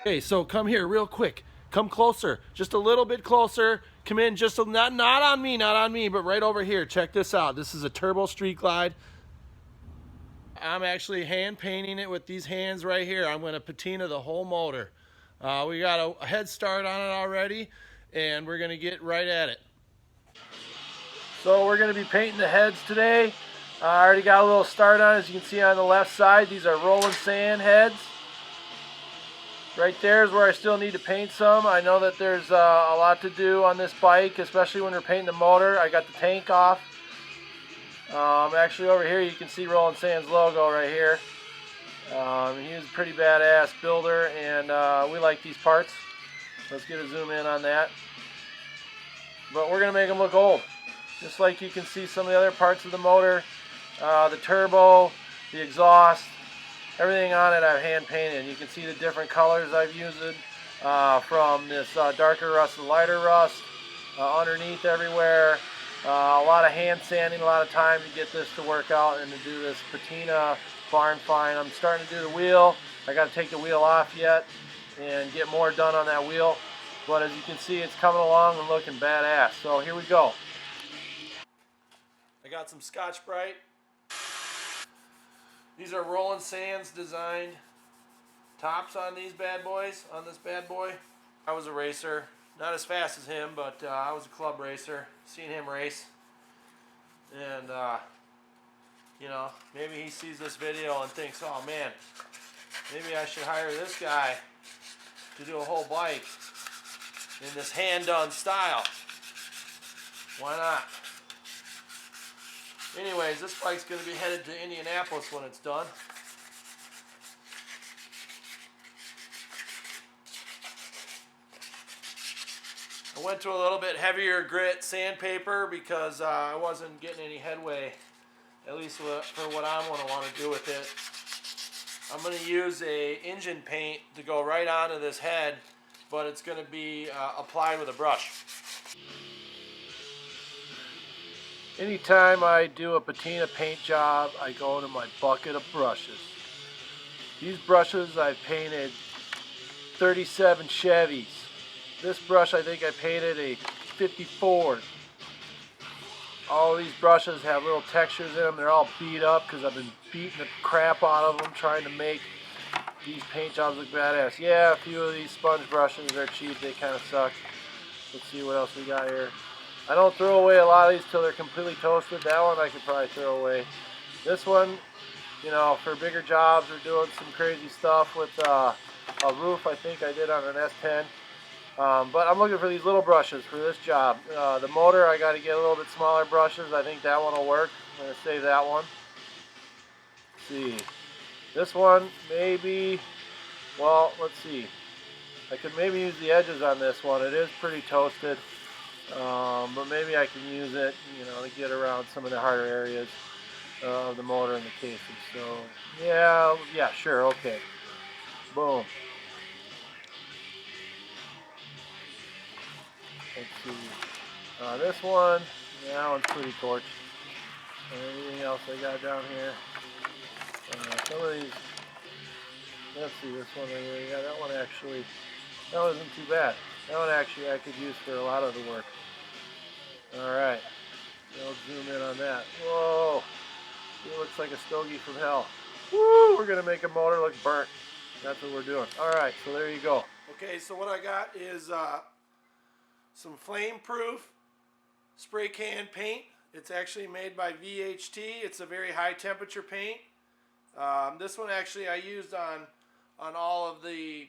Okay, so come here real quick. Come closer, just a little bit closer. Come in, just not on me, not on me, but right over here. Check this out. This is a turbo street glide. I'm actually hand painting it with these hands right here. I'm going to patina the whole motor. We got a head start on it already, and we're going to get right at it. So we're going to be painting the heads today. I already got a little start on it. As you can see on the left side, these are rolling sand heads. Right there is where I still need to paint some. I know that there's a lot to do on this bike, especially when we're painting the motor. I got the tank off. Actually over here you can see Rolling Sand's logo right here. He was a pretty badass builder, and we like these parts. Let's get a zoom in on that. But we're going to make them look old. Just like you can see some of the other parts of the motor, the turbo, the exhaust, everything on it I've hand painted. You can see the different colors I've used from this darker rust to lighter rust, underneath everywhere. A lot of hand sanding, a lot of time to get this to work out and to do this patina barn find. I'm starting to do the wheel. I got to take the wheel off yet and get more done on that wheel. But as you can see, it's coming along and looking badass. So here we go. I got some Scotch-Brite. These are Rolling Sands designed tops on these bad boys, on this bad boy. I was a racer, not as fast as him, but I was a club racer. Seen him race, and you know, maybe he sees this video and thinks, oh man, maybe I should hire this guy to do a whole bike in this hand-done style. Why not? Anyways, this bike's going to be headed to Indianapolis when it's done. I went to a little bit heavier grit sandpaper because I wasn't getting any headway, at least for what I'm going to want to do with it. I'm going to use a engine paint to go right onto this head, but it's going to be applied with a brush. Anytime I do a patina paint job, I go into my bucket of brushes. These brushes I've painted 37 Chevys. This brush I think I painted a 54. All these brushes have little textures in them. They're all beat up because I've been beating the crap out of them trying to make these paint jobs look badass. Yeah, a few of these sponge brushes are cheap. They kind of suck. Let's see what else we got here. I don't throw away a lot of these till they're completely toasted. That one I could probably throw away. This one, you know, for bigger jobs or doing some crazy stuff with a roof, I think I did on an S10. But I'm looking for these little brushes for this job. The motor, I got to get a little bit smaller brushes. I think that one will work. I'm going to save that one. Let's see. This one, maybe, well, let's see. I could maybe use the edges on this one. It is pretty toasted. But maybe I can use it, you know, to get around some of the harder areas of the motor and the casing. So, yeah, sure, okay. Boom. Let's see. This one, yeah, that one's pretty torched. Anything else I got down here? Some of these, let's see, this one right here. Yeah, that one actually, that wasn't too bad. That one actually I could use for a lot of the work. Alright, I'll zoom in on that. Whoa, it looks like a stogie from hell. Woo, we're going to make a motor look burnt. That's what we're doing. Alright, so there you go. Okay, so what I got is some flame-proof spray can paint. It's actually made by VHT. It's a very high temperature paint. This one actually I used on all of the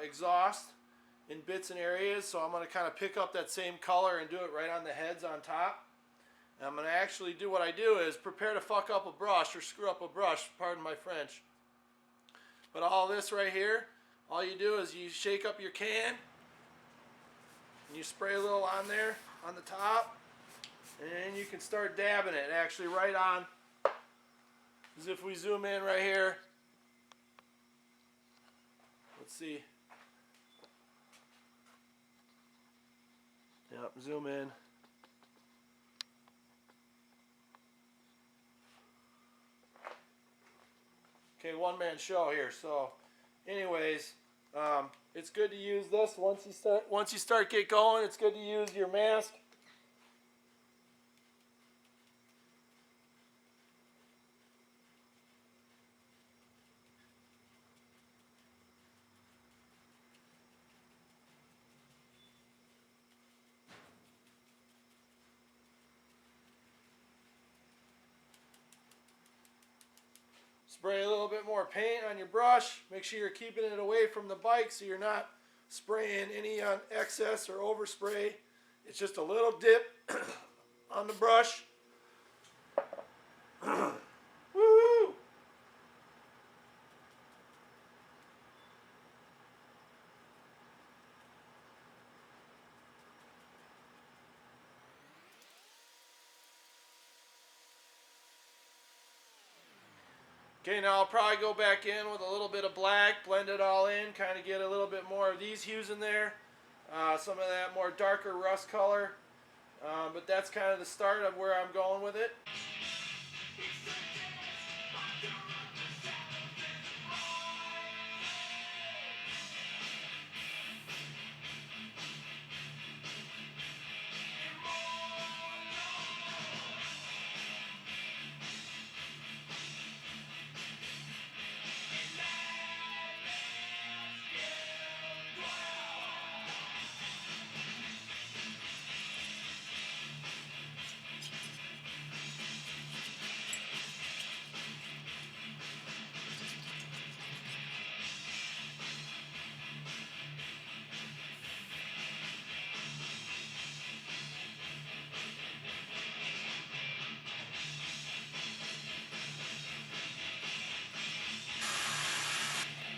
exhaust in bits and areas, so I'm going to kind of pick up that same color and do it right on the heads on top. And I'm going to actually do what I do is prepare to fuck up a brush or screw up a brush, pardon my French. But all this right here, all you do is you shake up your can and you spray a little on there on the top, and then you can start dabbing it actually right on, as if we zoom in right here. Let's see. Yep, zoom in. Okay, one-man show here. So, anyways, it's good to use this once you start get going. It's good to use your mask. Spray a little bit more paint on your brush. Make sure you're keeping it away from the bike so you're not spraying any on excess or overspray. It's just a little dip on the brush. Woo! Okay, now I'll probably go back in with a little bit of black, blend it all in, kind of get a little bit more of these hues in there, some of that more darker rust color, but that's kind of the start of where I'm going with it.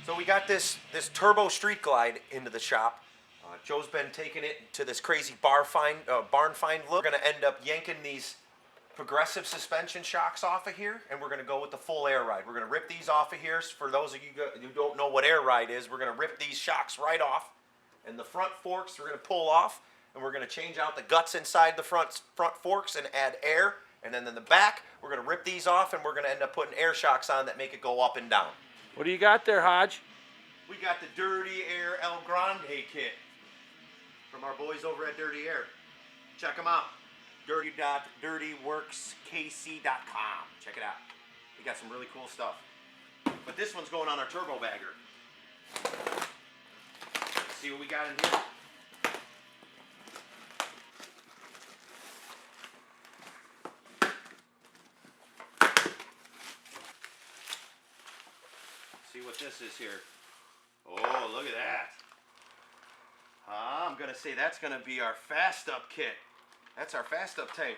So we got this turbo street glide into the shop. Joe's been taking it to this crazy barn find look. We're gonna end up yanking these progressive suspension shocks off of here, and we're gonna go with the full air ride. We're gonna rip these off of here. For those of you who don't know what air ride is, we're gonna rip these shocks right off, and the front forks we're gonna pull off, and we're gonna change out the guts inside the front forks and add air. And then in the back, we're gonna rip these off, and we're gonna end up putting air shocks on that make it go up and down. What do you got there, Hodge? We got the Dirty Air El Grande kit from our boys over at Dirty Air. Check them out. dirty.dirtyworkskc.com. Check it out. We got some really cool stuff. But this one's going on our turbo bagger. Let's see what we got in here. See what this is here. Oh, look at that. I'm going to say that's going to be our Fast Up kit. That's our Fast Up tank.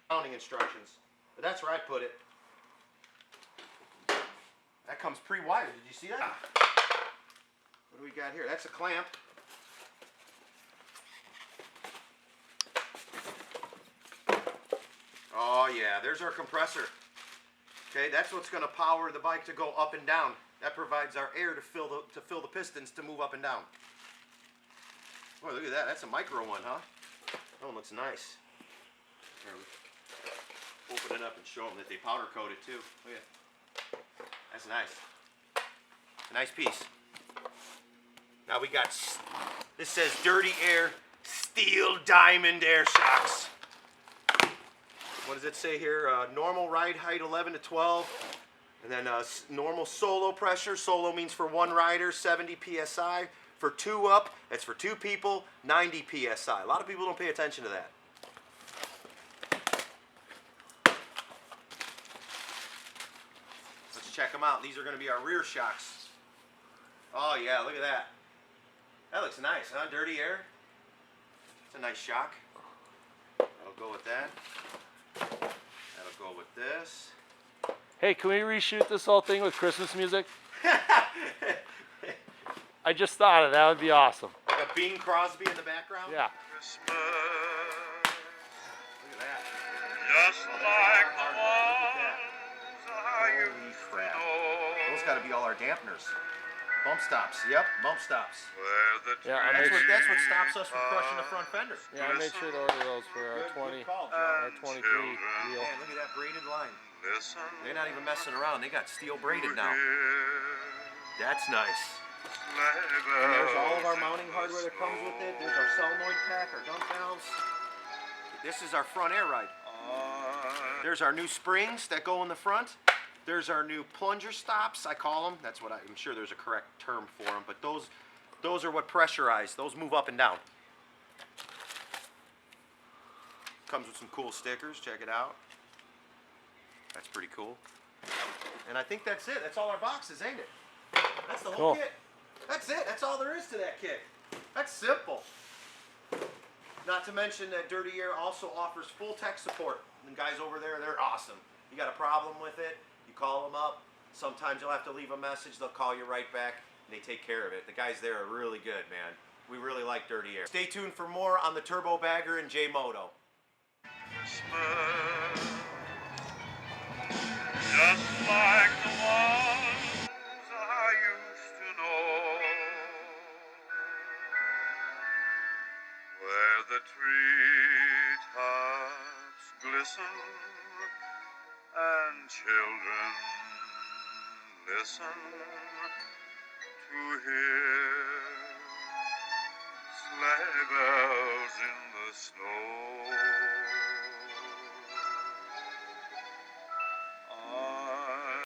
Mounting instructions. But that's where I put it. That comes pre-wired. Did you see that? What do we got here? That's a clamp. Oh yeah, there's our compressor. Okay, that's what's going to power the bike to go up and down. That provides our air to fill the pistons to move up and down. Boy, look at that. That's a micro one, huh? That one looks nice. Here, open it up and show them that they powder coat it too. Look at that. That's nice. A nice piece. Now we got, this says Dirty Air Steel Diamond Air Shocks. What does it say here? Normal ride height 11 to 12, and then normal solo pressure. Solo means for one rider, 70 psi. For two up, that's for two people, 90 psi. A lot of people don't pay attention to that. Let's check them out. These are going to be our rear shocks. Oh yeah, look at that. That looks nice, huh? Dirty Air. It's a nice shock. That'll go with that. That'll go with this. Hey, can we reshoot this whole thing with Christmas music? I just thought of that. Would be awesome. Like a Bing Crosby in the background? Yeah. Christmas. Look at that. Just like the ones I Holy used to crap. know. Those got to be all our dampeners. Bump stops. Yep, bump stops. Where the Yeah, I That's made what stops us from crushing the front fender. Yeah, I made sure to order those for our Good 20, call, Joe. our 23 wheel. Man, look at that braided line. listen. They're not even messing around. They got steel braided now. That's nice. Sleigh And there's all of our bells in mounting the hardware that comes with it. There's snow. our solenoid pack, our dump valves. This is our front air ride. There's our new springs that go in the front. There's our new plunger stops, I call them. That's what I'm sure there's a correct term for them, but those are what pressurize. Those move up and down. Comes with some cool stickers. Check it out. That's pretty cool. And I think that's it. That's all our boxes, ain't it? That's the whole Cool. kit. That's it. That's all there is to that kit. That's simple. Not to mention that Dirty Air also offers full tech support. The guys over there, they're awesome. You got a problem with it, you call them up. Sometimes you'll have to leave a message. They'll call you right back, and they take care of it. The guys there are really good, man. We really like Dirty Air. Stay tuned for more on the Turbo Bagger and Jmoto. Christmas, just like the ones I used to know, where the treetops glisten and children listen to hear sleigh bells in the snow.